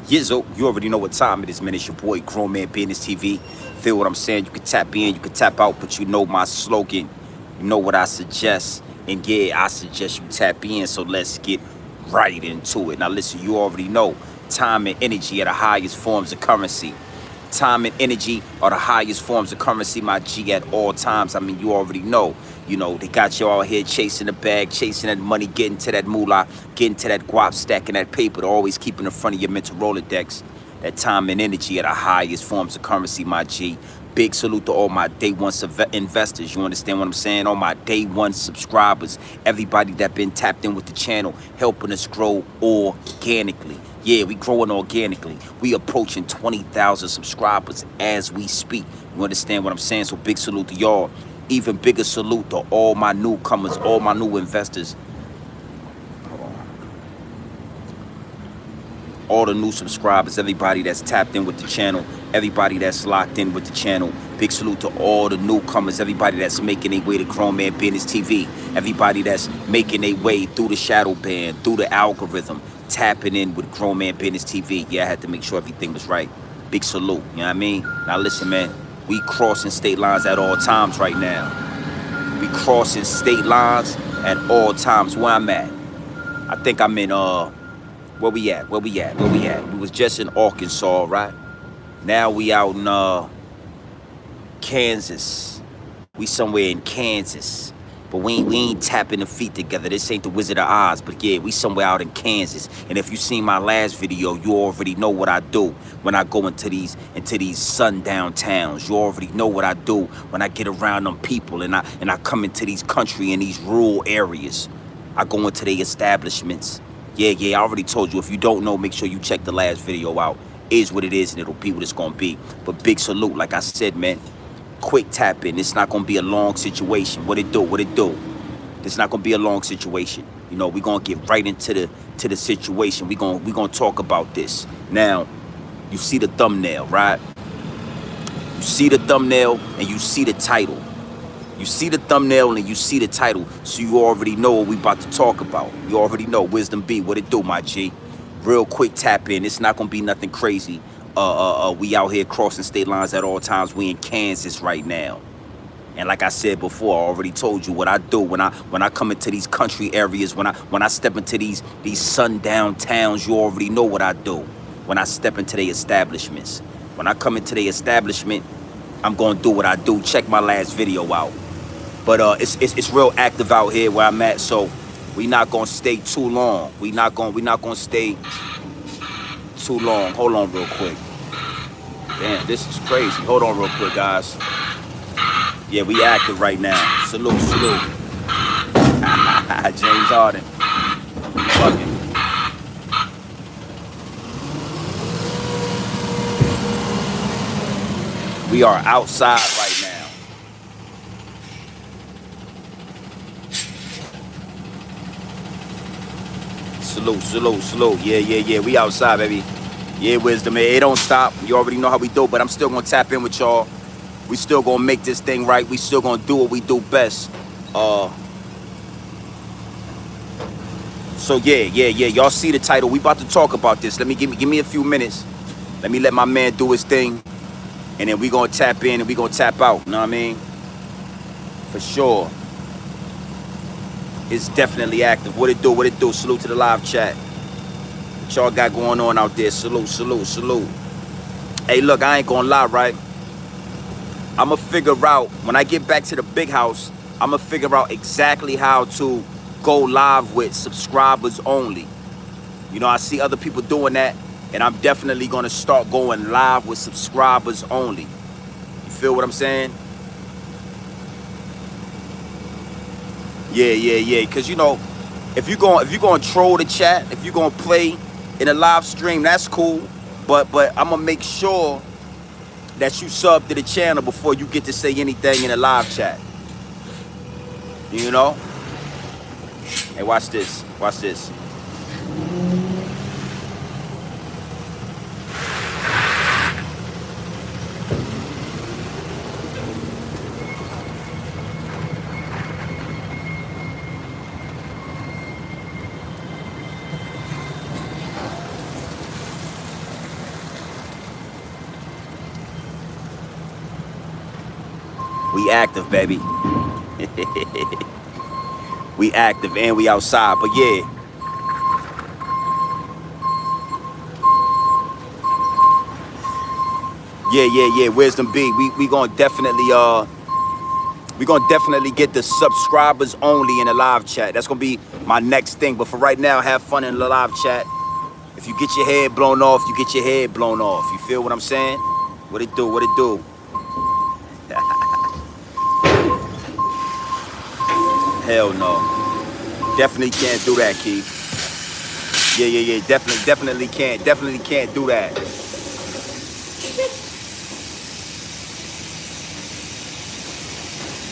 Yizzo, you already know what time it is, man. It's your boy, Grown Man Business TV. Feel what I'm saying? You can tap in, you can tap out, but you know my slogan. You know what I suggest. And yeah, I suggest you tap in, so let's get right into it. Now listen, you already know time and energy are the highest forms of currency. Time and energy are the highest forms of currency, my G, at all times. I mean, you already know. You know, they got you all here chasing the bag, chasing that money, getting to that moolah, getting to that guap, stacking that paper, to always keep in front of your mental Rolodex. That time and energy are the highest forms of currency, my G. Big salute to all my day one investors. You understand what I'm saying? All my day one subscribers. Everybody that been tapped in with the channel, helping us grow organically. Yeah, we growing organically. We approaching 20,000 subscribers as we speak. You understand what I'm saying? So big salute to y'all. Even bigger salute to all my newcomers, all my new investors. All the new subscribers, everybody that's tapped in with the channel, everybody that's locked in with the channel. Big salute to all the newcomers, everybody that's making their way to Grown Man Business TV, everybody that's making their way through the shadow band, through the algorithm, tapping in with Grown Man Business TV. Yeah, I had to make sure everything was right. Big salute, you know what I mean? Now listen, man, we crossing state lines at all times right now. We crossing state lines at all times. Where I'm at, I think I'm in, where we at? Where we at? Where we at? We was just in Arkansas, right? Now we out in Kansas. We somewhere in Kansas. But we ain't tapping the feet together. This ain't the Wizard of Oz. But yeah, we somewhere out in Kansas. And if you seen my last video, you already know what I do when I go into these sundown towns. You already know what I do when I get around them people and I come into these country and these rural areas. I go into their establishments. Yeah, I already told you. If you don't know, make sure you check the last video out. Is what it is, and it'll be what it's gonna be. But big salute, like I said, man. Quick tap in. It's not gonna be a long situation. What it do? What it do? It's not gonna be a long situation. You know, we're gonna get right into the situation. We're gonna talk about this. Now, you see the thumbnail, right? You see the thumbnail and you see the title. You see the thumbnail and you see the title, so you already know what we about to talk about. You already know. Wisdom B, what it do, my G? Real quick tap in. It's not gonna be nothing crazy. We out here crossing state lines at all times. We in Kansas right now. And like I said before, I already told you what I do when I come into these country areas, when I step into these sundown towns. You already know what I do when I step into their establishments. When I come into their establishment, I'm gonna do what I do. Check my last video out. But it's real active out here where I'm at, so we not gonna stay too long. We not gonna stay too long. Hold on real quick. Damn, this is crazy. Hold on real quick, guys. Yeah, we active right now. Salute, salute. James Harden. Fucking. We are outside right now. Salute, salute, salute. Yeah. We outside, baby. Yeah, Wisdom. It don't stop. You already know how we do, but I'm still gonna tap in with y'all. We still gonna make this thing right. We still gonna do what we do best. So yeah. Y'all see the title. We about to talk about this. Give me a few minutes. Let me let my man do his thing. And then we gonna tap in and we gonna tap out. You know what I mean? For sure. It's definitely active. What it do? What it do? Salute to the live chat. What y'all got going on out there? Salute, salute, salute. Hey, look, I ain't gonna lie, right? I'ma figure out, when I get back to the big house, I'ma figure out exactly how to go live with subscribers only. You know, I see other people doing that, and I'm definitely gonna start going live with subscribers only. You feel what I'm saying? Yeah. Cause you know, if you're gonna troll the chat, if you're gonna play in a live stream, that's cool. But I'm gonna make sure that you sub to the channel before you get to say anything in a live chat. You know? Hey, watch this. Watch this. We active, baby. We active and we outside, but yeah. Yeah. Wisdom B. We gonna definitely get the subscribers only in the live chat. That's gonna be my next thing. But for right now, have fun in the live chat. If you get your head blown off, you get your head blown off. You feel what I'm saying? What it do? What it do? Hell no. Definitely can't do that, Keith. Yeah. Definitely can't do that.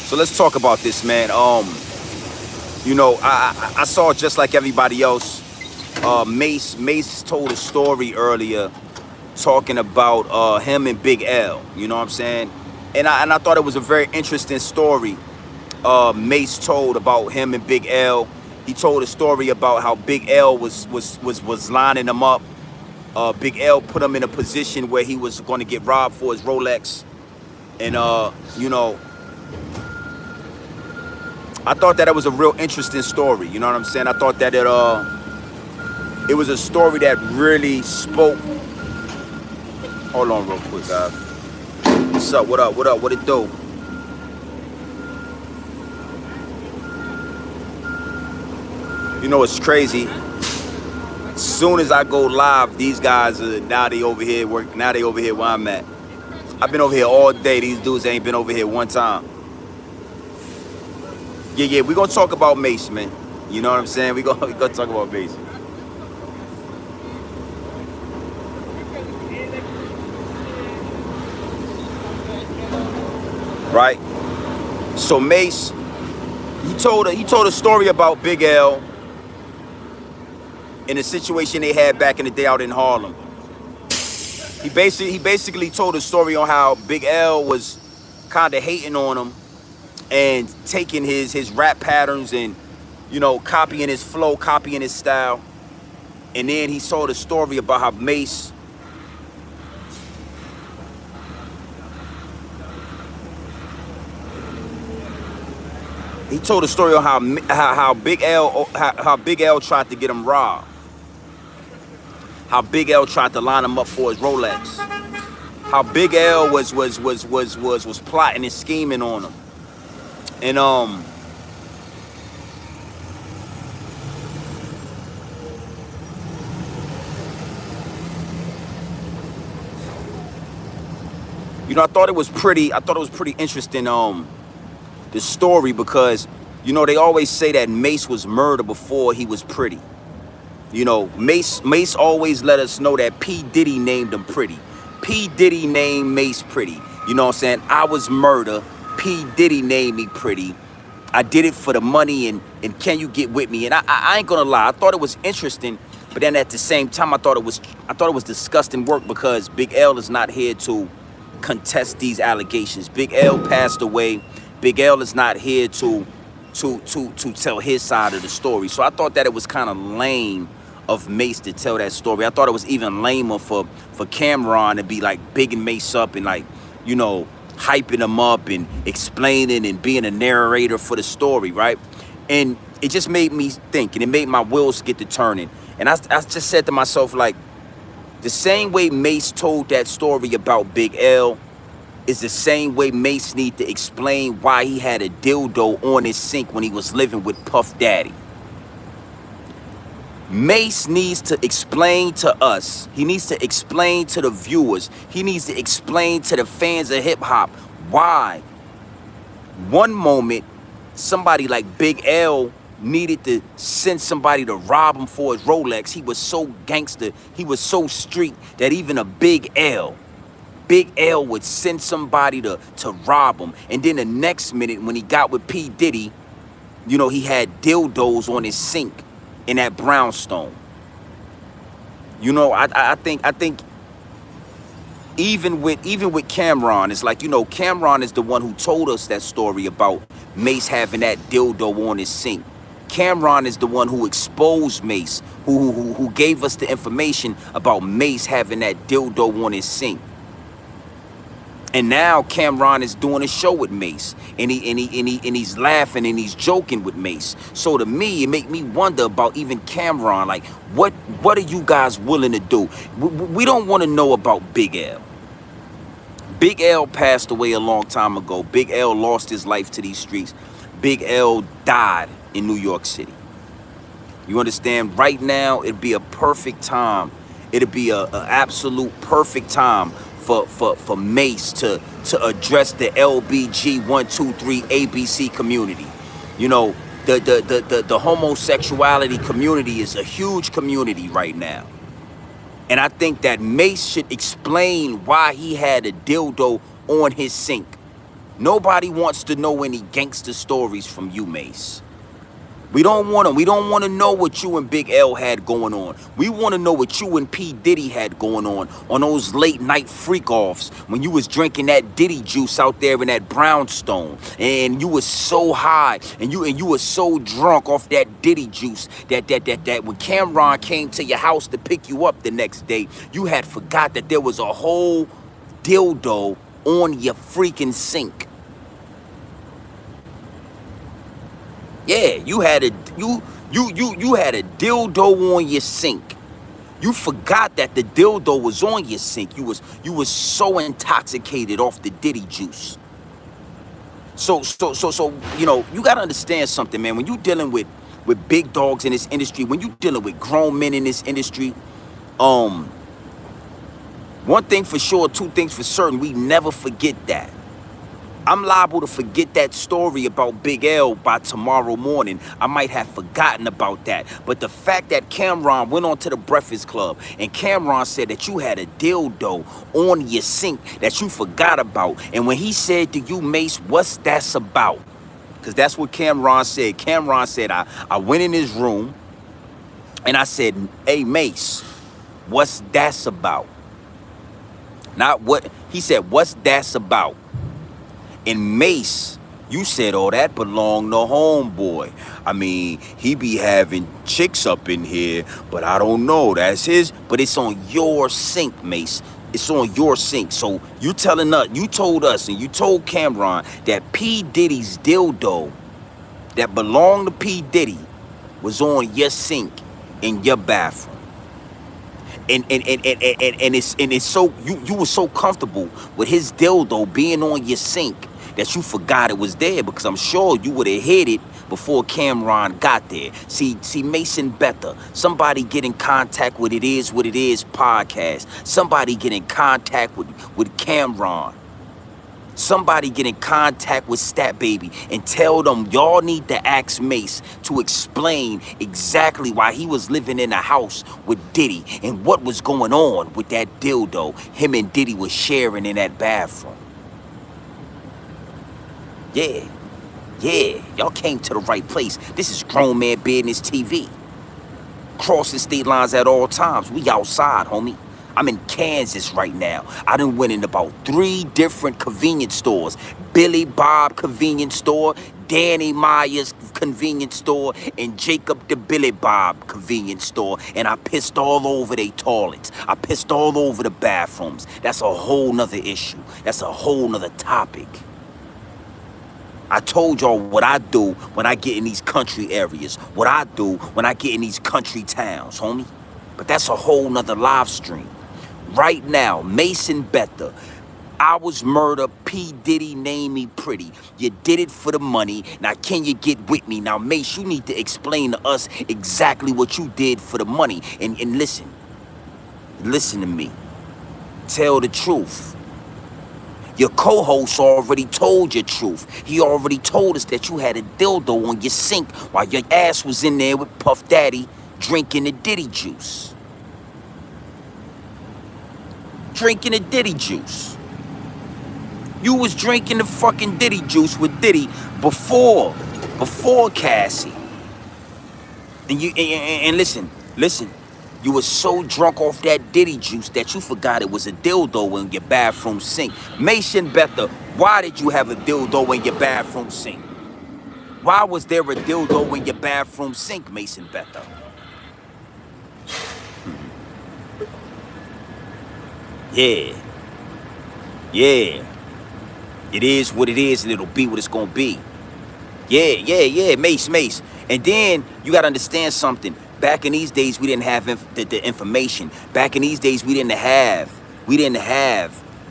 So let's talk about this, man. You know, I saw just like everybody else. Mace told a story earlier talking about him and Big L. You know what I'm saying? And I thought it was a very interesting story. Mace told about him and Big L. He told a story about how Big L was lining him up. Big L put him in a position where he was going to get robbed for his Rolex. And you know, I thought that it was a real interesting story. You know what I'm saying? I thought that it was a story that really spoke. Hold on real quick, guys. What's up? What up? What up? What it do? You know, it's crazy. As soon as I go live, these guys are now they over here working. Now they over here where I'm at. I've been over here all day. These dudes ain't been over here one time. Yeah, we gonna talk about Mace, man. You know what I'm saying? We gonna talk about Mace. Right? So Mace, he told a story about Big L in a situation they had back in the day out in Harlem. He basically told a story on how Big L was kind of hating on him and taking his rap patterns and, you know, copying his flow, copying his style. And then he told a story about how Mace he told a story on how Big L tried to get him robbed. How Big L tried to line him up for his Rolex. How Big L was plotting and scheming on him. And you know, I thought it was pretty interesting, the story, because, you know, they always say that Mace was murdered before he was pretty. You know, Mace always let us know that P. Diddy named him pretty. P. Diddy named Mace pretty. You know what I'm saying? I was murder. P. Diddy named me pretty. I did it for the money, and can you get with me? And I ain't gonna lie, I thought it was interesting, but then at the same time, I thought it was disgusting work, because Big L is not here to contest these allegations. Big L passed away. Big L is not here to tell his side of the story. So I thought that it was kind of lame of Mace to tell that story. I thought it was even lamer for Cameron to be like bigging Mace up and, like, you know, hyping him up and explaining and being a narrator for the story, right? And it just made me think, and it made my wheels get to turning. And I just said to myself, like, the same way Mace told that story about Big L is the same way Mace need to explain why he had a dildo on his sink when he was living with Puff Daddy. Mace needs to explain to us. He needs to explain to the viewers. He needs to explain to the fans of hip hop why one moment somebody like Big L needed to send somebody to rob him for his Rolex. He was so gangster, he was so street, that even a Big L would send somebody to rob him. And then the next minute, when he got with P. Diddy, you know, he had dildos on his sink in that brownstone. You know, I think even with Cameron, it's like, you know, Cameron is the one who told us that story about Mace having that dildo on his sink. Cameron is the one who exposed Mace, who gave us the information about Mace having that dildo on his sink. And now Cameron is doing a show with Mace, and he's laughing and he's joking with Mace. So to me, it make me wonder about even Cameron. Like, what are you guys willing to do? We don't want to know about Big L. Big L passed away a long time ago. Big L lost his life to these streets. Big L died in New York City. You understand? Right now, it'd be a perfect time. It'd be a absolute perfect time for Mace to address the LBG 123 ABC community. You know, the homosexuality community is a huge community right now. And I think that Mace should explain why he had a dildo on his sink. Nobody wants to know any gangster stories from you, Mace. We don't want them. We don't want to know what you and Big L had going on. We want to know what you and P. Diddy had going on those late night freak-offs when you was drinking that Diddy juice out there in that brownstone. And you was so high and you was so drunk off that Diddy juice that when Cameron came to your house to pick you up the next day, you had forgot that there was a whole dildo on your freaking sink. Yeah, you had a dildo on your sink. You forgot that the dildo was on your sink. You was so intoxicated off the Diddy juice. So you know, you gotta understand something, man. When you dealing with big dogs in this industry, when you dealing with grown men in this industry, one thing for sure, two things for certain, we never forget that. I'm liable to forget that story about Big L by tomorrow morning. I might have forgotten about that. But the fact that Cameron went on to the Breakfast Club and Cameron said that you had a dildo on your sink that you forgot about. And when he said to you, Mace, what's that about? Because that's what Cameron said. Cameron said, I went in his room and I said, hey, Mace, what's that about? Not what, he said, what's that about? And Mace, you said, oh, that belonged to homeboy. I mean, he be having chicks up in here, but I don't know. That's his. But it's on your sink, Mace. It's on your sink. So you telling us, you told us, and you told Cameron that P. Diddy's dildo that belonged to P. Diddy was on your sink in your bathroom. And it's so you were so comfortable with his dildo being on your sink that you forgot it was there, because I'm sure you would have hid it before Cameron got there. See, Mace and Bethel, somebody get in contact with It Is What It Is podcast. Somebody get in contact with Cameron. Somebody get in contact with Stat Baby and tell them y'all need to ask Mace to explain exactly why he was living in a house with Diddy and what was going on with that dildo him and Diddy was sharing in that bathroom. Yeah, y'all came to the right place. This is Grown Man Business TV. Crossing state lines at all times. We outside, homie. I'm in Kansas right now. I done went in about 3 different convenience stores. Billy Bob convenience store, Danny Meyer's convenience store, and Jacob the Billy Bob convenience store. And I pissed all over their toilets. I pissed all over the bathrooms. That's a whole nother issue. That's a whole nother topic. I told y'all what I do when I get in these country areas. What I do when I get in these country towns, homie. But that's a whole nother live stream. Right now, Mace and Bethel, I was murdered, P. Diddy named me pretty. You did it for the money. Now, can you get with me? Now, Mace, you need to explain to us exactly what you did for the money. And listen to me. Tell the truth. Your co-host already told your truth. He already told us that you had a dildo on your sink while your ass was in there with Puff Daddy drinking the Diddy juice. Drinking the Diddy juice. You was drinking the fucking Diddy juice with Diddy before Cassie. And listen. You were so drunk off that Diddy juice that you forgot it was a dildo in your bathroom sink. Mace and Bethel, why did you have a dildo in your bathroom sink? Why was there a dildo in your bathroom sink, Mace and Bethel? Yeah. It is what it is, and it'll be what it's gonna be. Yeah, Mace. And then you gotta understand something. Back in these days, we didn't have the information. Back in these days, we didn't have,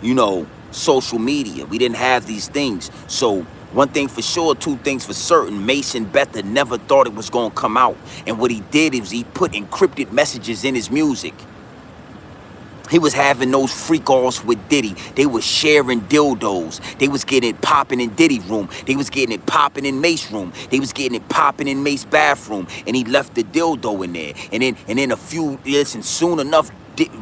you know, social media. We didn't have these things. So one thing for sure, two things for certain, Mace and Betha never thought it was gonna come out. And what he did is he put encrypted messages in his music. He was having those freak-offs with Diddy. They was sharing dildos. They was getting it popping in Diddy room. They was getting it popping in Mace room. They was getting it popping in Mace bathroom. And he left the dildo in there. And then a few, listen, soon enough,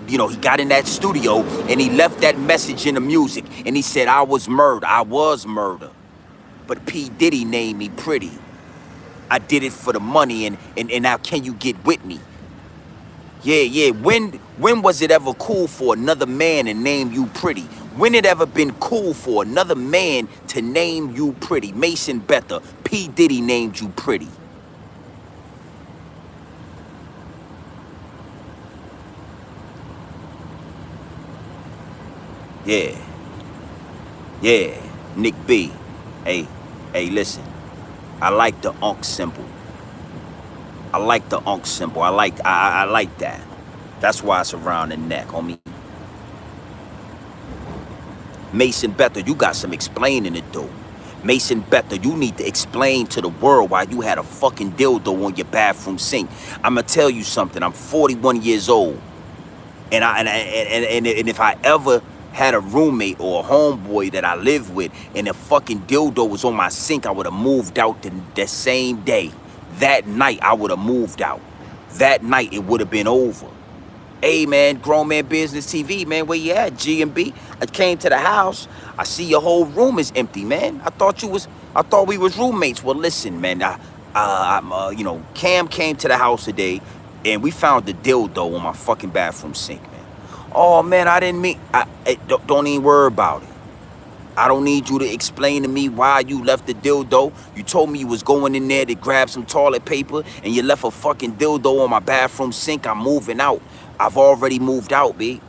you know, he got in that studio and he left that message in the music. And he said, I was murder. But P. Diddy named me pretty. I did it for the money, and now can you get with me? Yeah. When was it ever cool for another man to name you pretty? When it ever been cool for another man to name you pretty? Mace and Betha, P. Diddy named you pretty. Yeah. Nick B. Hey, listen. I like the Unk symbol. I like that. That's why it's around the neck, homie. Mace and Betha, you got some explaining to do. Mace and Betha, you need to explain to the world why you had a fucking dildo on your bathroom sink. I'ma tell you something. I'm 41 years old, and if I ever had a roommate or a homeboy that I lived with, and a fucking dildo was on my sink, I would have moved out the same day. That night, I would have moved out. That night, it would have been over. Hey, man, Grown Man Business TV, man, where you at, G&B? I came to the house. I see your whole room is empty, man. I thought we was roommates. Well, listen, man, you know, Cam came to the house today, and we found the dildo on my fucking bathroom sink, man. Oh, man, I didn't mean... don't even worry about it. I don't need you to explain to me why you left the dildo. You told me you was going in there to grab some toilet paper, and you left a fucking dildo on my bathroom sink. I'm moving out. I've already moved out, B.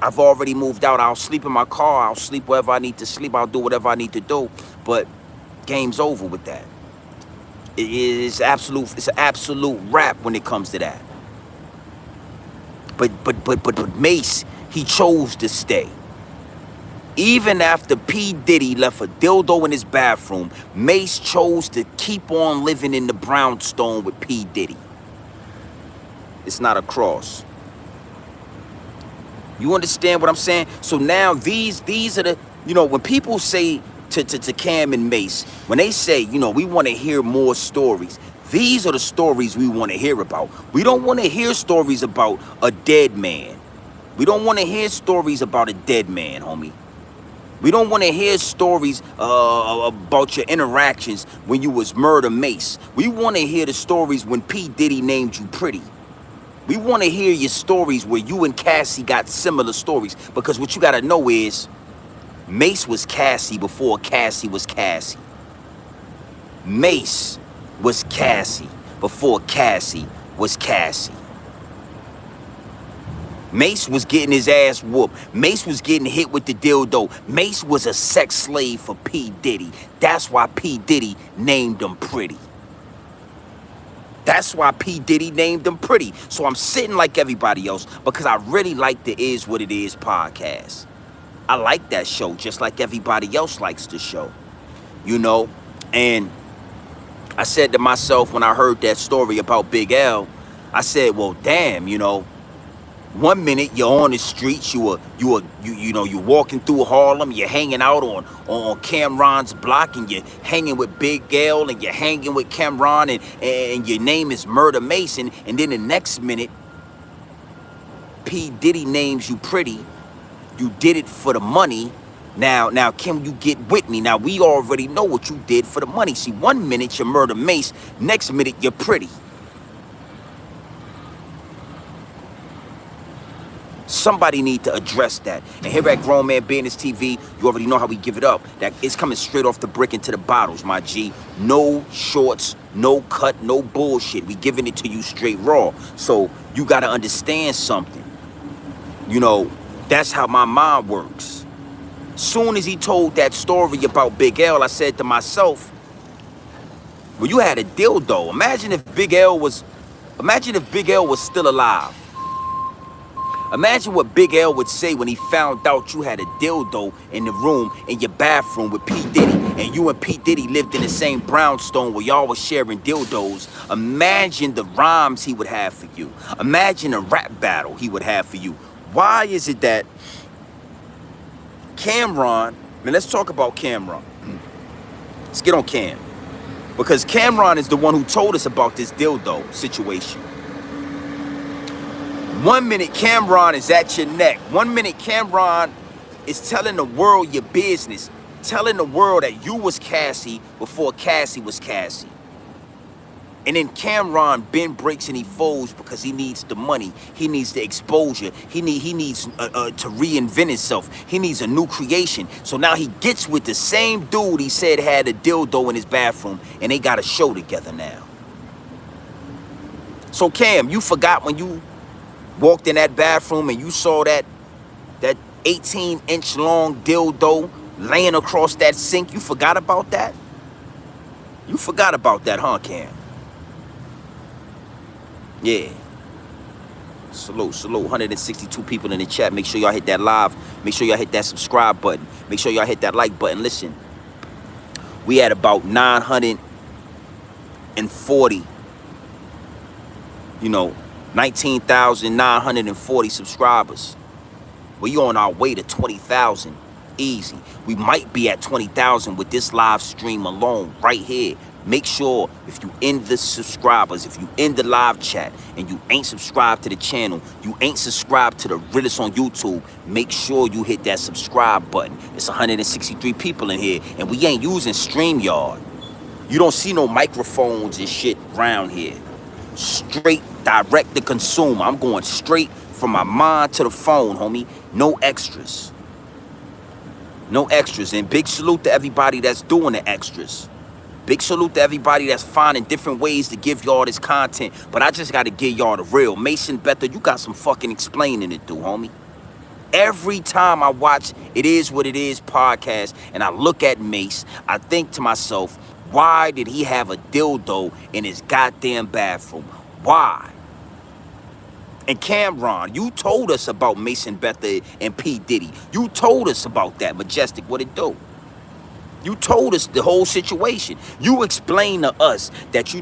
I've already moved out. I'll sleep in my car. I'll sleep wherever I need to sleep. I'll do whatever I need to do. But game's over with that. It's an absolute wrap when it comes to that. But Mace, he chose to stay. Even after P. Diddy left a dildo in his bathroom, Mace chose to keep on living in the brownstone with P. Diddy. It's not a cross. You understand what I'm saying? So now these are the, you know, when people say to Cam and Mace, when they say, you know, we want to hear more stories, these are the stories we want to hear about. We don't want to hear stories about a dead man. We don't want to hear stories about a dead man, homie. We don't want to hear stories about your interactions when you was murder Mace. We want to hear the stories when P. Diddy named you pretty. We want to hear your stories where you and Cassie got similar stories. Because what you got to know is, Mace was Cassie before Cassie was Cassie. Mace was Cassie before Cassie was Cassie. Mace was getting his ass whooped. Mace was getting hit with the dildo. Mace was a sex slave for P. Diddy. That's why P. Diddy named him pretty. That's why P. Diddy named him pretty. So I'm sitting like everybody else because I really like the Is What It Is podcast. I like that show just like everybody else likes the show. You know? And I said to myself when I heard that story about Big L, I said, well, damn, you know, one minute you're on the streets, you know, you're walking through Harlem, you're hanging out on Cameron's block, and you're hanging with Big L, and you're hanging with Cameron, and your name is Murder Mason, and then the next minute, P. Diddy names you pretty. You did it for the money. Now, can you get with me? Now, we already know what you did for the money. See, one minute you're Murder Mace, next minute you're pretty. Somebody need to address that. And here at Grown Man Business TV, you already know how we give it up. That it's coming straight off the brick into the bottles, my G. No shorts, no cut, no bullshit. We giving it to you straight raw. So you got to understand something. You know, that's how my mind works. Soon as he told that story about Big L, I said to myself, well, you had a dildo. Imagine if Big L was still alive. Imagine what Big L would say when he found out you had a dildo in the room in your bathroom with P. Diddy, and you and P. Diddy lived in the same brownstone where y'all was sharing dildos. Imagine the rhymes he would have for you. Imagine a rap battle he would have for you. Why is it that Cameron, man, let's talk about Cameron. Let's get on Cam. Because Cameron is the one who told us about this dildo situation. 1 minute Cameron is at your neck. 1 minute Cameron is telling the world your business. Telling the world that you was Cassie before Cassie was Cassie. And then Cameron bend breaks and he folds because he needs the money. He needs the exposure. He needs to reinvent himself. He needs a new creation. So now he gets with the same dude he said had a dildo in his bathroom, and they got a show together now. So Cam, you forgot when you walked in that bathroom and you saw that 18-inch long dildo laying across that sink? You forgot about that? You forgot about that, huh, Cam? Yeah. Salute. 162 people in the chat. Make sure y'all hit that live. Make sure y'all hit that subscribe button. Make sure y'all hit that like button. Listen, we had about 940, 19,940 subscribers. We on our way to 20,000 easy. We might be at 20,000 with this live stream alone right here. Make sure if you in the subscribers, if you in the live chat and you ain't subscribed to the channel, you ain't subscribed to the Realest on YouTube, make sure you hit that subscribe button. It's 163 people in here and we ain't using StreamYard. You don't see no microphones and shit around here. Straight direct to consumer. I'm going straight from my mind to the phone, homie. No extras. No extras. And big salute to everybody that's doing the extras. Big salute to everybody that's finding different ways to give y'all this content. But I just got to give y'all the real. Mase and Big L, you got some fucking explaining to do, homie. Every time I watch It Is What It Is podcast and I look at Mase, I think to myself, why did he have a dildo in his goddamn bathroom? Why? And Cameron, you told us about Mase and Big L and P. Diddy. You told us about that. Majestic, what it do? You told us the whole situation. You explained to us that,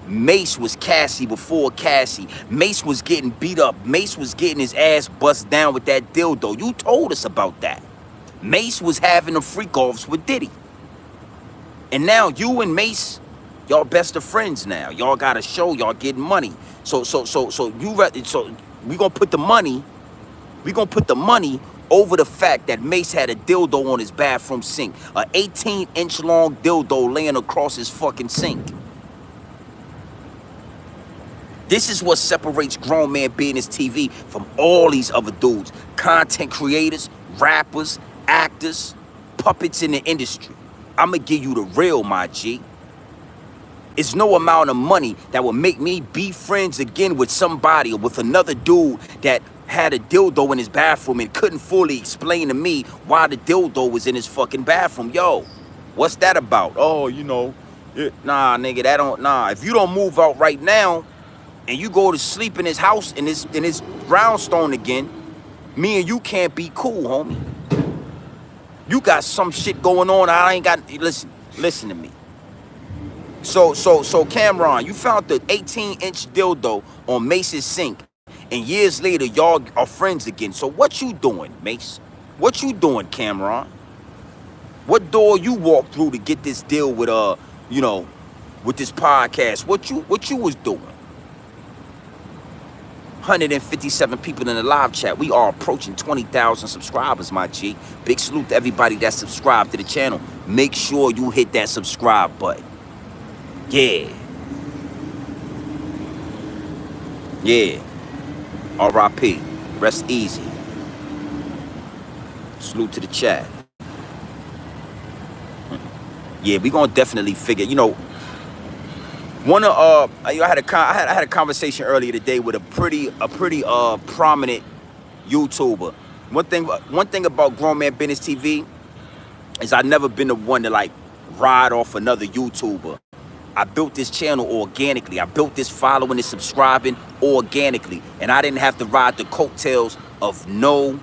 Mase was Cassie before Cassie. Mase was getting beat up. Mase was getting his ass bust down with that dildo. You told us about that. Mase was having the freak-offs with Diddy. And now you and Mase, y'all best of friends now. Y'all got a show. Y'all getting money. So we gonna put the money. We gonna put the money over the fact that Mase had a dildo on his bathroom sink, a 18-inch long dildo laying across his fucking sink. This is what separates Grown Man Business TV from all these other dudes, content creators, rappers, actors, puppets in the industry. I'ma give you the real, my G. It's no amount of money that will make me be friends again with somebody or with another dude that had a dildo in his bathroom and couldn't fully explain to me why the dildo was in his fucking bathroom. Yo, what's that about? Oh, nah, nigga, nah. If you don't move out right now and you go to sleep in his house, in his brownstone again, me and you can't be cool, homie. You got some shit going on. I ain't got, listen to me. So Cameron, you found the 18-inch dildo on Mace's sink. And years later, y'all are friends again. So what you doing, Mase? What you doing, Cameron? What door you walked through to get this deal with with this podcast? What you was doing? 157 people in the live chat. We are approaching 20,000 subscribers, my G. Big salute to everybody that's subscribed to the channel. Make sure you hit that subscribe button. Yeah. Yeah. R.I.P. Rest easy. Salute to the chat. Yeah, we gonna definitely figure. I had a conversation earlier today with a pretty prominent YouTuber. One thing about Grown Man Business TV, is I never been the one to like ride off another YouTuber. I built this channel organically. I built this following and subscribing organically. And I didn't have to ride the coattails of no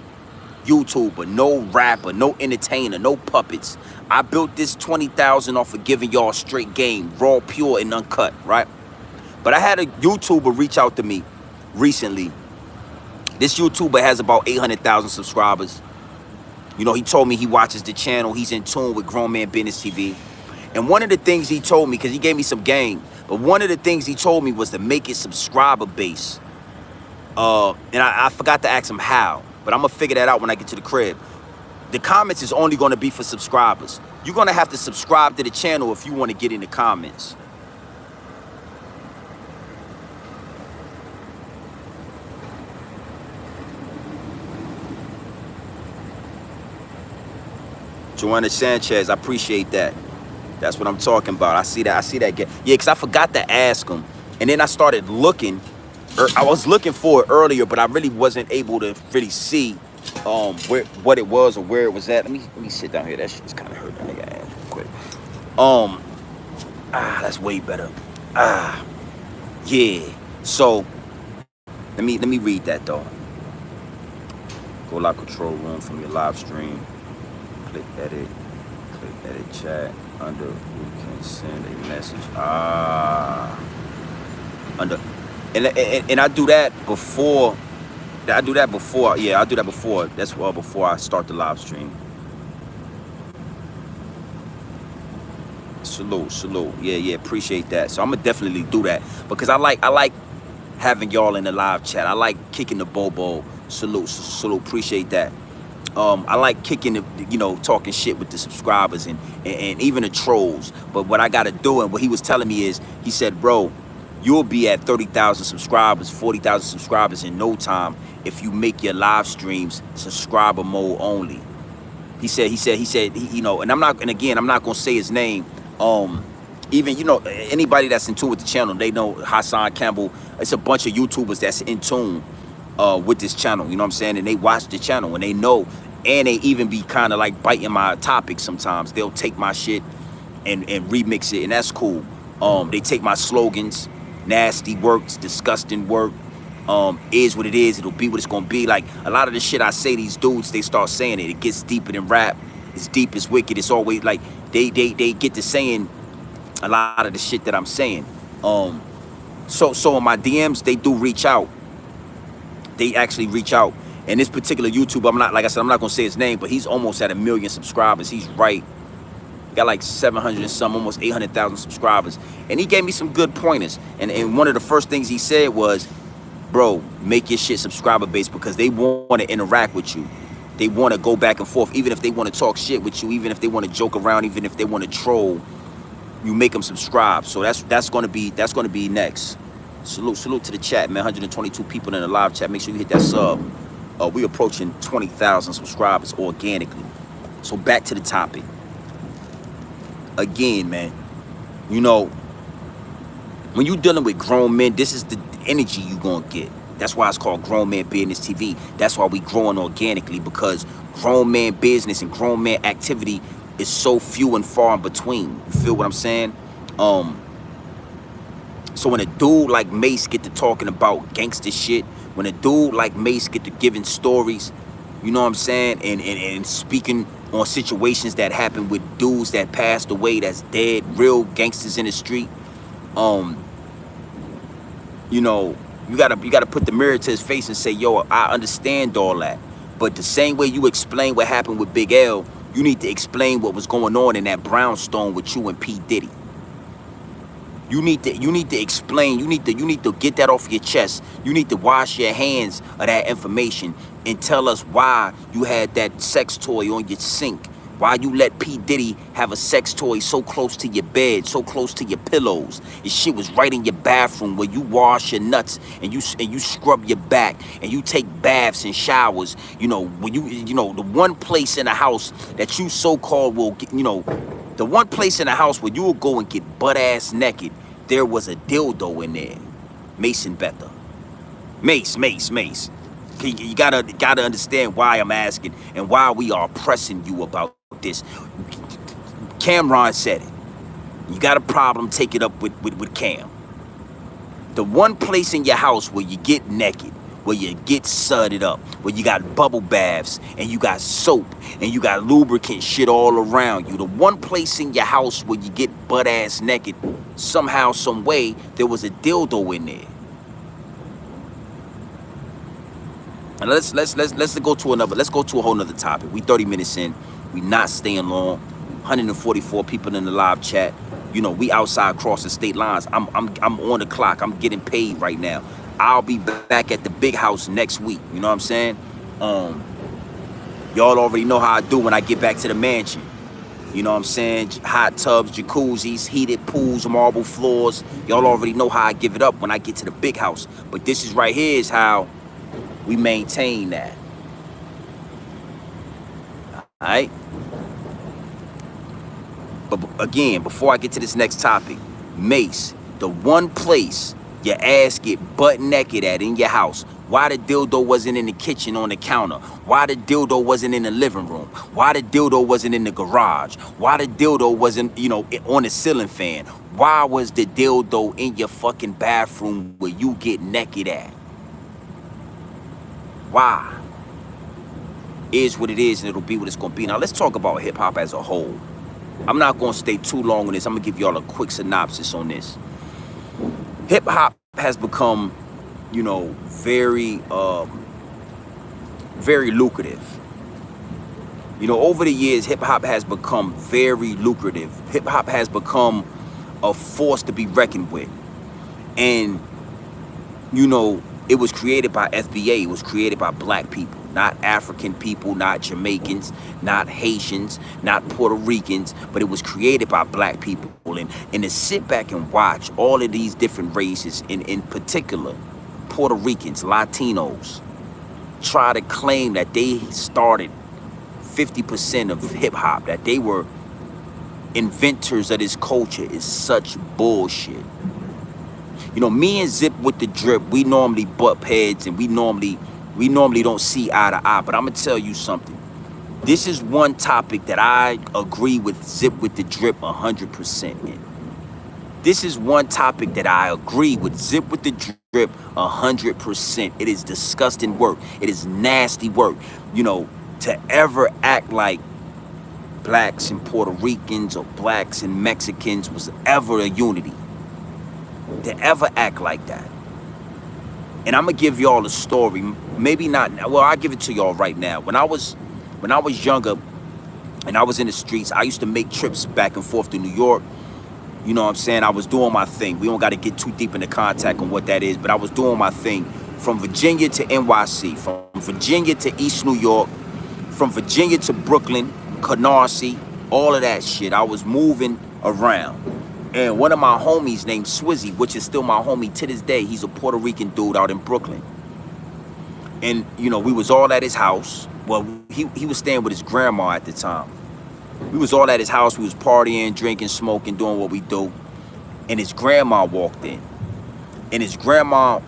YouTuber, no rapper, no entertainer, no puppets. I built this 20,000 off of giving y'all straight game, raw, pure, and uncut, right? But I had a YouTuber reach out to me recently. This YouTuber has about 800,000 subscribers. You know, he told me he watches the channel. He's in tune with Grown Man Business TV. And one of the things he told me, because he gave me some game, but one of the things he told me was to make it subscriber base. And I forgot to ask him how, but I'm going to figure that out when I get to the crib. The comments is only going to be for subscribers. You're going to have to subscribe to the channel if you want to get in the comments. Joanna Sanchez, I appreciate that. That's what I'm talking about. I see that. Yeah, because I forgot to ask him. And then I started looking. I was looking for it earlier, but I really wasn't able to really see what it was or where it was at. Let me sit down here. That shit's kind of hurting. I gotta ask quick. That's way better. Yeah. So let me read that though. Go lock control room from your live stream. Click edit chat. Under you can send a message. Under and I do that before. Yeah, I do that before. That's before I start the live stream. Salute. Yeah, appreciate that. So I'm gonna definitely do that because I like having y'all in the live chat. I like kicking the bobo. Salute. Appreciate that. I like kicking the, talking shit with the subscribers and even the trolls. But what I gotta do, and what he was telling me is, he said, bro, you'll be at 30,000 subscribers, 40,000 subscribers in no time if you make your live streams subscriber mode only. He said, and I'm not gonna say his name. Even, anybody that's in tune with the channel, they know Hassan Campbell. It's a bunch of YouTubers that's in tune with this channel, you know what I'm saying? And they watch the channel and they know, and they even be kind of like biting my topics sometimes. They'll take my shit and remix it, and that's cool. They take my slogans, nasty works, disgusting work, is what it is, it'll be what it's gonna be. Like a lot of the shit I say, these dudes, they start saying it. It gets deeper than rap. It's deep, it's wicked. It's always like they get to saying a lot of the shit that I'm saying. So in my DMs, they do reach out. They actually reach out. And this particular YouTuber, I'm not gonna say his name, but he's almost at 1 million subscribers. He's right. Got like 700 and some, almost 800,000 subscribers. And he gave me some good pointers. And one of the first things he said was, bro, make your shit subscriber based because they want to interact with you. They want to go back and forth, even if they want to talk shit with you, even if they want to joke around, even if they want to troll, you make them subscribe. So that's gonna be next. Salute to the chat, man. 122 people in the live chat. Make sure you hit that sub. We approaching 20,000 subscribers organically. So back to the topic. Again, man, when you dealing with grown men, this is the energy you gonna get. That's why it's called Grown Man Business TV. That's why we growing organically, because grown man business and grown man activity is so few and far in between. You feel what I'm saying? So when a dude like Mace get to talking about gangster shit, when a dude like Mace get to giving stories, you know what I'm saying, and speaking on situations that happened with dudes that passed away, that's dead, real gangsters in the street, you gotta put the mirror to his face and say, yo, I understand all that. But the same way you explain what happened with Big L, you need to explain what was going on in that brownstone with you and P. Diddy. You need to explain. You need to get that off your chest. You need to wash your hands of that information and tell us why you had that sex toy on your sink. Why you let P. Diddy have a sex toy so close to your bed, so close to your pillows. This shit was right in your bathroom where you wash your nuts and you scrub your back and you take baths and showers. When the one place in the house that you so-called will get, the one place in the house where you will go and get butt-ass naked, there was a dildo in there. Mace and Bethel. Mace. You gotta understand why I'm asking and why we are pressing you about this. Cameron said it. You got a problem, take it up with Cam. The one place in your house where you get naked, where you get sudded up, where you got bubble baths and you got soap and you got lubricant shit all around you. The one place in your house where you get butt ass naked, somehow, some way, there was a dildo in there. And let's go to a whole nother topic. We 30 minutes in, we not staying long. 144 people in the live chat. You know, we outside crossing state lines. I'm on the clock. I'm getting paid right now. I'll be back at the big house next week. You know what I'm saying? Y'all already know how I do when I get back to the mansion. You know what I'm saying? Hot tubs, jacuzzis, heated pools, marble floors. Y'all already know how I give it up when I get to the big house. But this is right here is how we maintain that. All right? But again, before I get to this next topic, Mace, the one place your ass get butt naked at in your house. Why the dildo wasn't in the kitchen on the counter? Why the dildo wasn't in the living room? Why the dildo wasn't in the garage? Why the dildo wasn't, you know, on the ceiling fan? Why was the dildo in your fucking bathroom where you get naked at? Why? Is what it is and it'll be what it's gonna be. Now let's talk about hip hop as a whole. I'm not gonna stay too long on this. I'm gonna give y'all a quick synopsis on this. Hip hop has become, you know, very lucrative. You know, over the years, hip hop has become very lucrative. Hip hop has become a force to be reckoned with. And, you know, it was created by FBA. It was created by black people, not African people, not Jamaicans, not Haitians, not Puerto Ricans, but it was created by black people. And to sit back and watch all of these different races, in particular, Puerto Ricans, Latinos, try to claim that they started 50% of hip hop, that they were inventors of this culture is such bullshit. You know, me and Zip with the Drip, we normally butt heads and we normally don't see eye to eye. But I'm gonna tell you something. This is one topic that I agree with Zip with the Drip 100% in. This is one topic that I agree with Zip with the Drip 100%. It is disgusting work. It is nasty work. You know, to ever act like blacks and Puerto Ricans or blacks and Mexicans was ever a unity. To ever act like that. And I'm gonna give y'all a story. Maybe not. Well, I'll give it to y'all right now. When I was younger and I was in the streets, I used to make trips back and forth to New York. You know what I'm saying? I was doing my thing. We don't got to get too deep into contact on what that is, but I was doing my thing from Virginia to NYC, from Virginia to East New York, from Virginia to Brooklyn, Canarsie, all of that shit. I was moving around. And one of my homies named Swizzy, which is still my homie to this day, he's a Puerto Rican dude out in Brooklyn. And, you know, we was all at his house. Well, he was staying with his grandma at the time. We was all at his house. We was partying, drinking, smoking, doing what we do. And his grandma walked in. And his grandma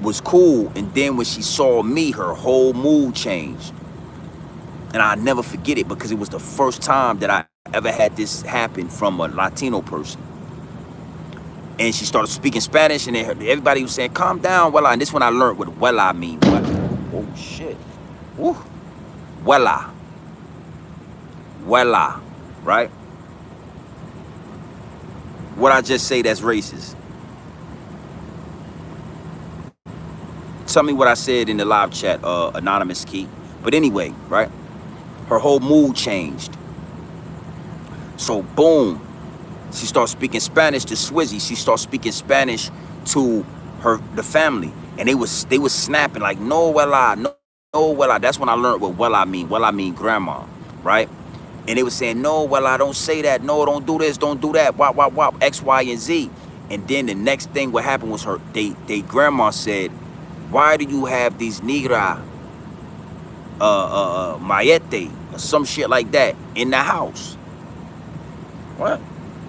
was cool. And then when she saw me, her whole mood changed. And I'll never forget it because it was the first time that I ever had this happen from a Latino person. And she started speaking Spanish, and everybody was saying, calm down, Wella. And this one I learned what Wella mean. Oh, shit. Woo. Wella. Wella, right? What I just say that's racist? Tell me what I said in the live chat, Anonymous Key. But anyway, right? Her whole mood changed. So boom, she started speaking Spanish to Swizzy. She started speaking Spanish to the family, and they was snapping like, no, Wella, no, Wella. That's when I learned what Wella mean. Wella mean grandma, right? And they was saying, no, Wella, don't say that. No, don't do this, don't do that. Wop, wop, wop, X, Y, and Z. And then the next thing what happened was they grandma said, why do you have these negra mayete or some shit like that in the house? What?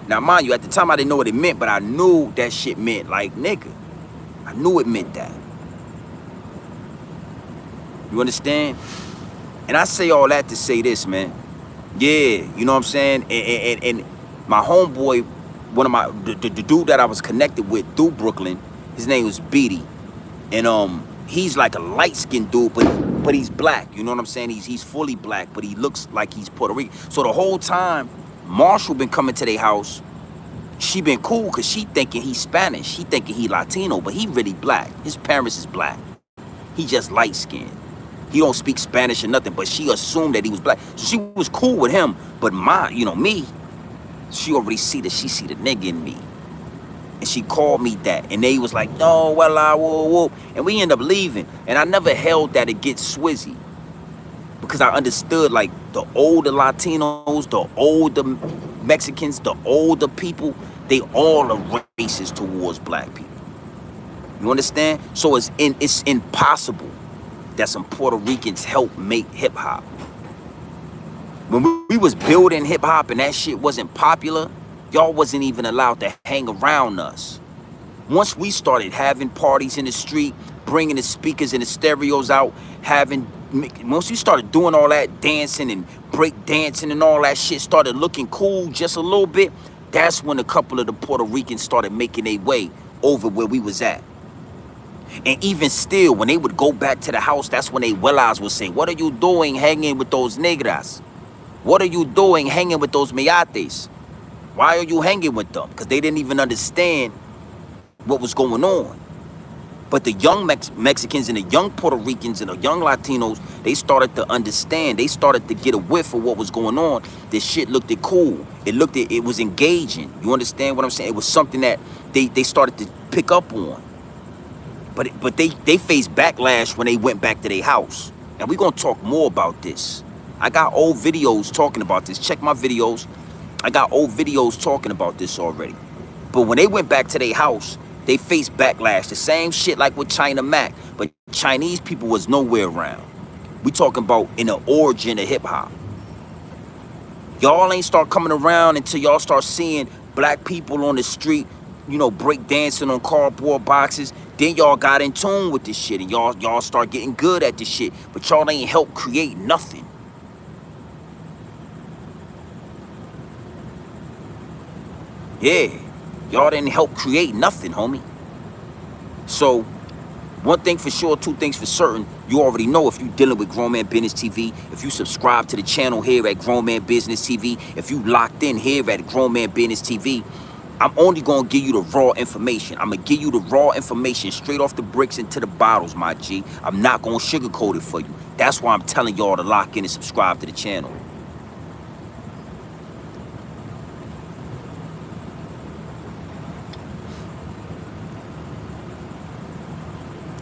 Now, mind you, at the time I didn't know what it meant, but I knew that shit meant like nigga. I knew it meant that. You understand? And I say all that to say this, man. Yeah, you know what I'm saying? And my homeboy, one of my the dude that I was connected with through Brooklyn, his name was Beatty. And he's like a light-skinned dude, but he's black. You know what I'm saying? He's fully black, but he looks like he's Puerto Rican. So the whole time, Marshall been coming to their house. She been cool because she thinking he's Spanish. She thinking he Latino, but he really black. His parents is black. He just light-skinned. He don't speak Spanish or nothing, but she assumed that he was black. So she was cool with him. But me, she already see the nigga in me. And she called me that. And they was like, no, well, whoa. And we end up leaving. And I never held that against Swizzy. Because I understood, like, the older Latinos, the older Mexicans, the older people, they all are racist towards black people. You understand? So it's impossible that some Puerto Ricans help make hip-hop. When we was building hip-hop and that shit wasn't popular, y'all wasn't even allowed to hang around us. Once we started having parties in the street, bringing the speakers and the stereos out, once we started doing all that dancing and break dancing and all that shit started looking cool just a little bit, that's when a couple of the Puerto Ricans started making their way over where we was at. And even still, when they would go back to the house, that's when they Willas would say, what are you doing hanging with those negras? What are you doing hanging with those meates? Why are you hanging with them? Because they didn't even understand what was going on. But the young Mexicans and the young Puerto Ricans and the young Latinos, they started to understand. They started to get a whiff of what was going on. This shit looked cool. It was engaging. You understand what I'm saying? It was something that they started to pick up on. But they faced backlash when they went back to their house. And we're going to talk more about this. I got old videos talking about this. Check my videos. I got old videos talking about this already. But when they went back to their house, they faced backlash. The same shit like with China Mac. But Chinese people was nowhere around. We talking about in the origin of hip-hop. Y'all ain't start coming around until y'all start seeing black people on the street, you know, break dancing on cardboard boxes. Then y'all got in tune with this shit and y'all start getting good at this shit. But y'all ain't helped create nothing. Yeah, y'all didn't help create nothing, homie. So, one thing for sure, two things for certain, you already know if you dealing with Grown Man Business TV, if you subscribe to the channel here at Grown Man Business TV, if you locked in here at Grown Man Business TV, I'm only going to give you the raw information. I'm going to give you the raw information straight off the bricks into the bottles, my G. I'm not going to sugarcoat it for you. That's why I'm telling y'all to lock in and subscribe to the channel.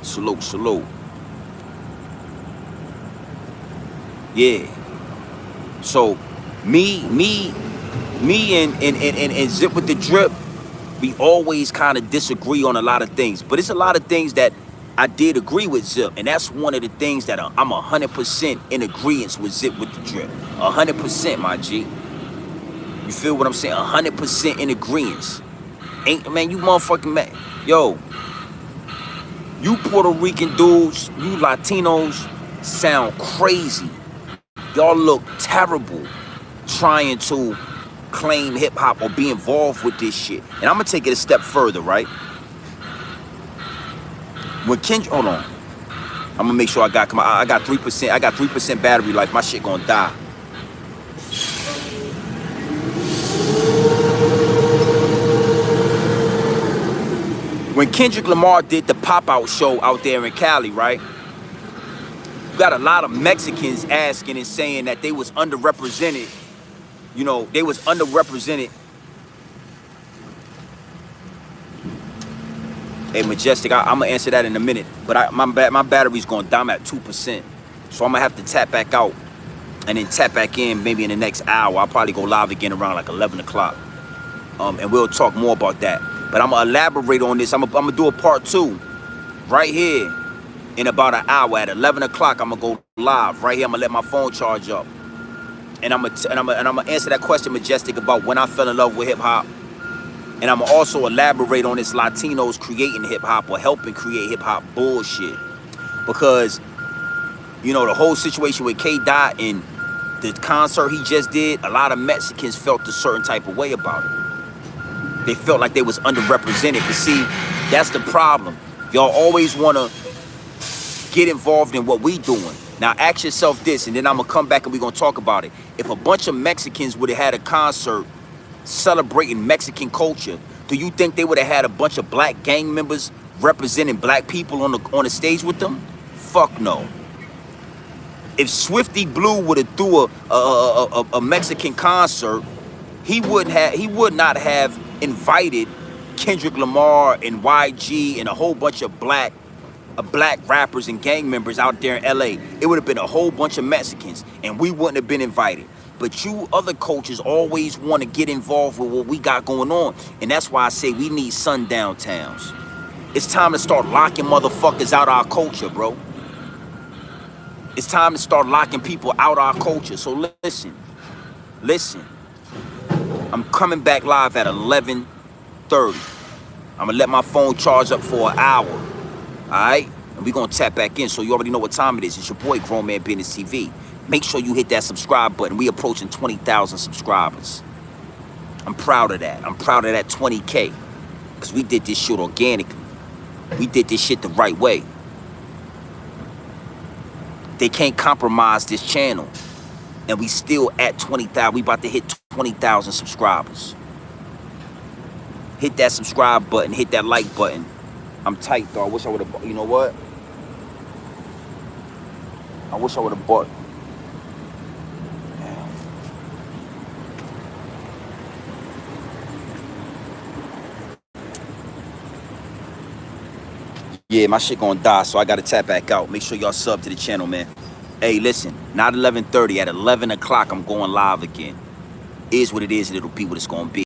Salute, salute. Yeah. So, me and Zip with the Drip, we always kind of disagree on a lot of things. But it's a lot of things that I did agree with Zip. And that's one of the things that I'm 100% in agreement with Zip with the Drip. 100%, my G. You feel what I'm saying? 100% in agreement. Man, you motherfucking man. Yo. You Puerto Rican dudes, you Latinos sound crazy. Y'all look terrible trying to claim hip-hop or be involved with this shit. And I'm going to take it a step further, right? When Kendrick, hold on. I'm going to make sure I got 3%. I got 3% battery life. My shit going to die. When Kendrick Lamar did the pop-out show out there in Cali, right? You got a lot of Mexicans asking and saying that they was underrepresented. You know, they was underrepresented. Hey, Majestic, I'm going to answer that in a minute. But my battery's going to die. I'm at 2%. So I'm going to have to tap back out and then tap back in maybe in the next hour. I'll probably go live again around like 11 o'clock. And we'll talk more about that. But I'm going to elaborate on this. I'm going to do a part 2 right here in about an hour. At 11 o'clock, I'm going to go live right here. I'm going to let my phone charge up. And I'm going to answer that question, Majestic, about when I fell in love with hip-hop. And I'm going to also elaborate on this Latinos creating hip-hop or helping create hip-hop bullshit. Because, you know, the whole situation with K. Dot and The concert he just did, a lot of Mexicans felt a certain type of way about it. They felt like they was underrepresented. But see, that's the problem. Y'all always want to get involved in what we doing. Now ask yourself this, and then I'm going to come back and we're going to talk about it. If a bunch of Mexicans would have had a concert celebrating Mexican culture, do you think they would have had a bunch of black gang members representing black people on the stage with them? Fuck no. If Swifty Blue would have threw a Mexican concert, he would not have invited Kendrick Lamar and YG and a whole bunch of black rappers and gang members out there in LA. It would have been a whole bunch of Mexicans, and we wouldn't have been invited. But you other cultures always want to get involved with what we got going on, and that's why I say we need sundown towns. It's time to start locking motherfuckers out our culture, bro. It's time to start locking people out our culture. So listen. I'm coming back live at 11:30. I'm gonna let my phone charge up for an hour. All right? And we're gonna tap back in, so you already know what time it is. It's your boy, Grown Man Business TV. Make sure you hit that subscribe button. We approaching 20,000 subscribers. I'm proud of that. I'm proud of that 20K. Because we did this shit organically. We did this shit the right way. They can't compromise this channel. And we still at 20,000. We about to hit 20,000 subscribers. Hit that subscribe button. Hit that like button. I'm tight, though. I wish I would have... You know what? I wish I would have bought... Yeah, my shit gonna die, so I gotta tap back out. Make sure y'all sub to the channel, man. Hey, listen, not 11:30. At 11 o'clock, I'm going live again. Is what it is, and it'll be what it's gonna be.